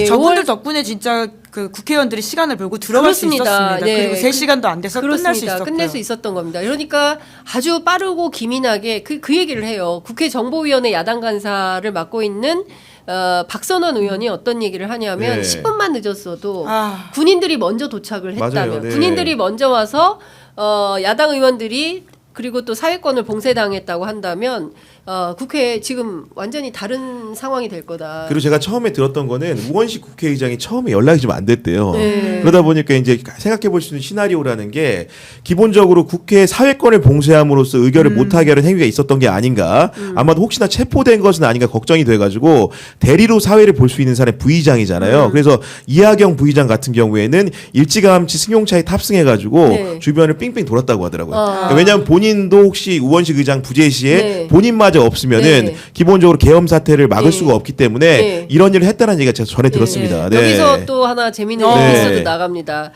예, 저분들 덕분에 진짜 그 국회의원들이 시간을 벌고 들어갈 그렇습니다. 수 있었습니다. 예. 그리고 3시간도 안 돼서 그렇습니다. 끝날 수 있었고요. 끝낼 수 있었던 겁니다. 그러니까 아주 빠르고 기민하게 그 얘기를 해요. 국회 정보위원회 야당 간사를 맡고 있는 박선원 의원이 어떤 얘기를 하냐면 네. 10분만 늦었어도 아. 군인들이 먼저 도착을 맞아요. 했다면 네. 군인들이 먼저 와서 야당 의원들이 그리고 또 사회권을 봉쇄당했다고 한다면 국회 지금 완전히 다른 상황이 될 거다. 그리고 제가 처음에 들었던 거는 우원식 국회의장이 처음에 연락이 좀 안 됐대요. 네. 그러다 보니까 이제 생각해 볼 수 있는 시나리오라는 게 기본적으로 국회 사회권을 봉쇄함으로써 의결을 못하게 하는 행위가 있었던 게 아닌가. 아마도 혹시나 체포된 것은 아닌가 걱정이 돼가지고 대리로 사회를 볼 수 있는 사람이 부의장이잖아요. 그래서 이하경 부의장 같은 경우에는 일찌감치 승용차에 탑승해가지고 네. 주변을 삥삥 돌았다고 하더라고요. 왜냐하면 본인도 혹시 우원식 의장 부재 시에 네. 본인마저 없으면은 네. 기본적으로 계엄 사태를 막을 네. 수가 없기 때문에 네. 이런 일을 했다는 얘기가 제가 전에 들었습니다. 네. 여기서 또 하나 재미있는 네. 에피소드 나갑니다.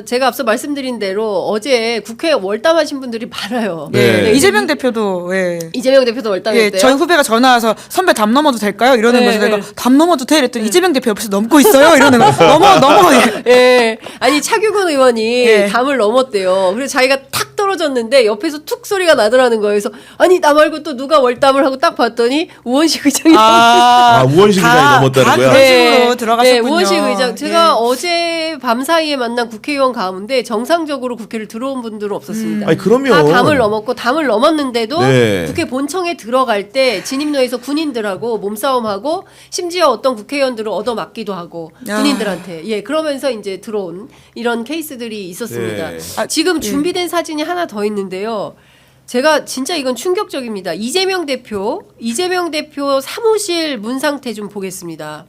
제가 앞서 말씀드린 대로 어제 국회에 월담하신 분들이 많아요. 네. 이재명 대표도 이재명 대표도 월담했대요. 저희 후배가 전화 와서 선배 담 넘어도 될까요? 이러는 네, 거죠. 내가 네. 담 넘어도 돼? 이랬더니 이재명 대표 옆에서 넘고 있어요. 이러는 거. 넘어. 예. 아니 차규근 의원이 예. 담을 넘었대요. 그래서 자기가 탁 떨어졌는데 옆에서 툭 소리가 나더라는 거예요. 그래서 아니 나 말고 또 누가 월담을 하고 딱 봤더니 우원식 의장이 우원식 의장이 넘었다는 거야? 그런 식으로 들어가셨군요. 네, 우원식 의장. 제가 예. 어제 밤 사이에 만난 국회의원 가운데 정상적으로 국회를 들어온 분들은 없었습니다. 아니, 그러면 다 담을 넘었고 담을 넘었는데도 네. 국회 본청에 들어갈 때 진입로에서 군인들하고 몸싸움하고 심지어 어떤 국회의원들을 얻어맞기도 하고 야. 군인들한테 그러면서 이제 들어온 이런 케이스들이 있었습니다. 네. 지금 준비된 사진이 하나 더 있는데요. 제가 진짜 이건 충격적입니다. 이재명 대표 사무실 문 상태 좀 보겠습니다.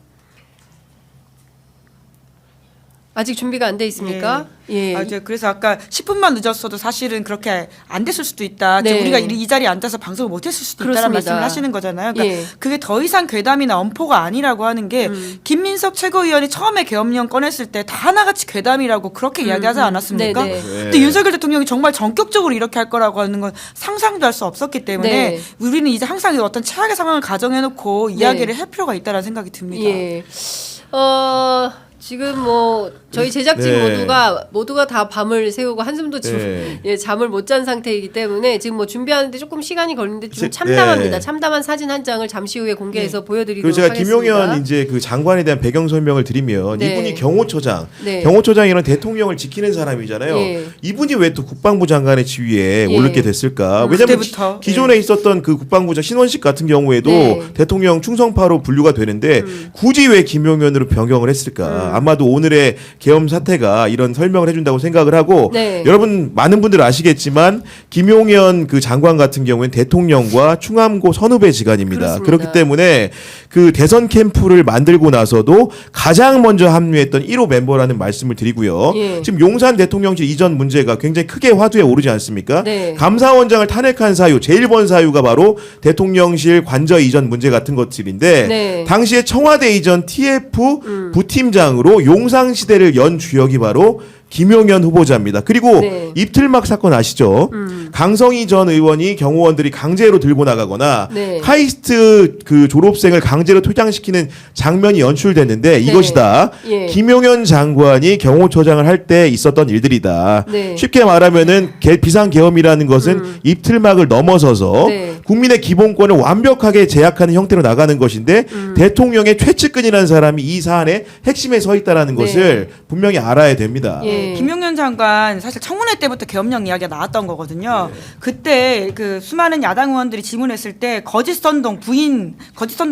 아직 준비가 안 돼 있습니까? 예. 그래서 아까 10분만 늦었어도 사실은 그렇게 안 됐을 수도 있다. 네. 우리가 이 자리에 앉아서 방송을 못 했을 수도 있다는 그렇습니다. 말씀을 하시는 거잖아요. 그러니까 예. 그게 더 이상 괴담이나 엄포가 아니라고 하는 게 김민석 최고위원이 처음에 계엄령 꺼냈을 때 다 하나같이 괴담이라고 그렇게 이야기하지 않았습니까? 네네. 근데 윤석열 대통령이 정말 전격적으로 이렇게 할 거라고 하는 건 상상도 할 수 없었기 때문에 네. 우리는 이제 항상 어떤 최악의 상황을 가정해놓고 이야기를 할 필요가 있다는 생각이 듭니다. 예. 지금 뭐 저희 제작진 네. 모두가 다 밤을 새우고 한숨도 네. 잠을 못 잔 상태이기 때문에 지금 뭐 준비하는데 조금 시간이 걸리는데 좀 네. 참담합니다. 참담한 사진 한 장을 잠시 후에 공개해서 보여드리도록 그리고 제가 하겠습니다. 김용현 이제 그 장관에 대한 배경 설명을 드리면 네. 이분이 경호처장, 네. 경호처장이란 대통령을 지키는 사람이잖아요. 예. 이분이 왜 또 국방부 장관의 지위에 예. 오르게 됐을까? 왜냐하면 그때부터. 기존에 있었던 그 국방부장 신원식 같은 경우에도 네. 대통령 충성파로 분류가 되는데 굳이 왜 김용현으로 변경을 했을까? 아마도 오늘의 계엄 사태가 이런 설명을 해준다고 생각을 하고 네. 여러분 많은 분들 아시겠지만 김용현 그 장관 같은 경우에는 대통령과 충암고 선후배 지간입니다. 그렇습니다. 그렇기 때문에 그 대선 캠프를 만들고 나서도 가장 먼저 합류했던 1호 멤버라는 말씀을 드리고요. 예. 지금 용산 대통령실 이전 문제가 굉장히 크게 화두에 오르지 않습니까? 네. 감사원장을 탄핵한 사유, 제일 번 사유가 바로 대통령실 관저 이전 문제 같은 것들인데 네. 당시에 청와대 이전 TF 부팀장으로 용상시대를 연 주역이 바로 김용현 후보자입니다. 그리고 네. 입틀막 사건 아시죠? 강성희 전 의원이 경호원들이 강제로 들고 나가거나 네. 카이스트 그 졸업생을 강제로 퇴장시키는 장면이 연출됐는데 이것이다. 예. 김용현 장관이 경호처장을 할 때 있었던 일들이다. 네. 쉽게 말하면은 비상계엄이라는 것은 입틀막을 넘어서서 네. 국민의 기본권을 완벽하게 제약하는 형태로 나가는 것인데 대통령의 최측근이라는 사람이 이 사안의 핵심에 서 있다라는 네. 것을 분명히 알아야 됩니다. 예. 김용현 장관 사실 청문회 때부터 계엄령 이야기가 나왔던 거거든요. 그때 그 수많은 야당 의원들이 질문했을 때 거짓 선동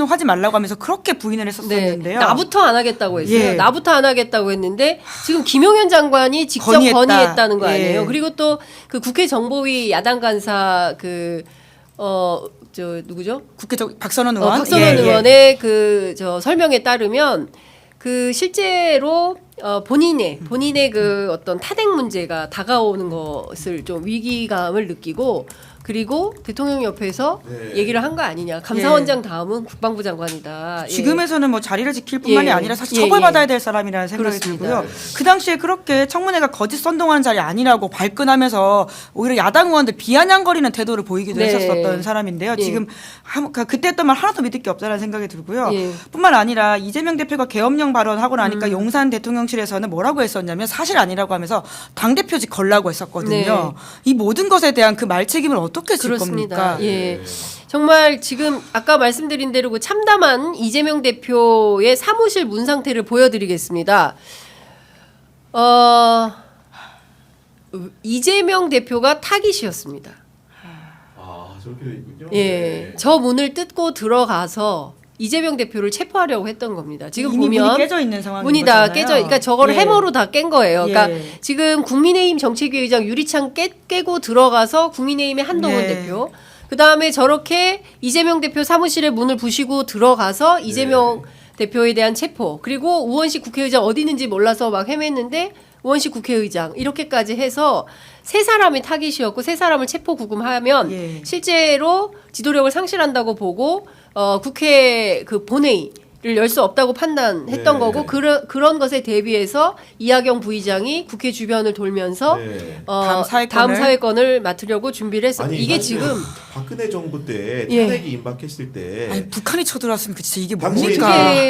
하지 말라고 하면서 그렇게 부인을 했었는데요. 나부터 안 하겠다고 했어요. 예. 나부터 안 하겠다고 했는데 지금 김용현 장관이 직접 건의했다는 거 아니에요. 예. 그리고 또 그 국회 정보위 야당 간사 누구죠? 국회 박선원 의원, 박선원 예, 예. 의원의 그 설명에 따르면 그 실제로 본인의 그 어떤 탄핵 문제가 다가오는 것을 좀 위기감을 느끼고 그리고 대통령 옆에서 네. 얘기를 한 거 아니냐. 감사원장 다음은 국방부 장관이다. 예. 지금에서는 뭐 자리를 지킬 뿐만이 예. 아니라 사실 예, 처벌받아야 예. 될 사람이라는 생각이 그렇습니다. 들고요. 그 당시에 그렇게 청문회가 거짓 선동하는 자리 아니라고 발끈하면서 오히려 야당 의원들 비아냥거리는 태도를 보이기도 네. 했었던 사람인데요. 예. 지금 그때 했던 말 하나도 믿을 게 없다는 생각이 들고요. 예. 뿐만 아니라 이재명 대표가 계엄령 발언하고 나니까 용산 대통령실에서는 뭐라고 했었냐면 사실 아니라고 하면서 당대표직 걸라고 했었거든요. 이 모든 것에 대한 그 말책임을 어떻게 질 그렇습니다. 겁니까? 예. 정말 지금 아까 말씀드린 대로 그 참담한 이재명 대표의 사무실 문 상태를 보여드리겠습니다. 이재명 대표가 타깃이었습니다. 아, 저렇게 돼 있군요. 예, 저 문을 뜯고 들어가서 이재명 대표를 체포하려고 했던 겁니다. 지금 이미 보면 문이 깨져 있는 상황인 문이 다 거잖아요. 깨져, 그러니까 저거를 예. 해머로 다 깬 거예요. 그러니까 예. 지금 국민의힘 정책위 의장 유리창 깨고 들어가서 국민의힘의 한동훈 예. 대표, 그 다음에 저렇게 이재명 대표 사무실에 문을 부시고 들어가서 이재명 대표에 대한 체포, 그리고 우원식 국회의장 어디 있는지 몰라서 막 헤맸는데 우원식 국회의장 이렇게까지 해서 세 사람이 타깃이었고 세 사람을 체포 구금하면 예. 실제로 지도력을 상실한다고 보고 국회 그 본회의를 열 수 없다고 판단했던 네. 거고 그런 것에 대비해서 이하경 부의장이 국회 주변을 돌면서 네. 다음 사회권을 맡으려고 준비를 했어요. 아니, 이게 사실 지금 박근혜 정부 때 예. 탄핵이 임박했을 때 아니 북한이 쳐들어왔으면 진짜 이게 당시 뭡니까? 어떻게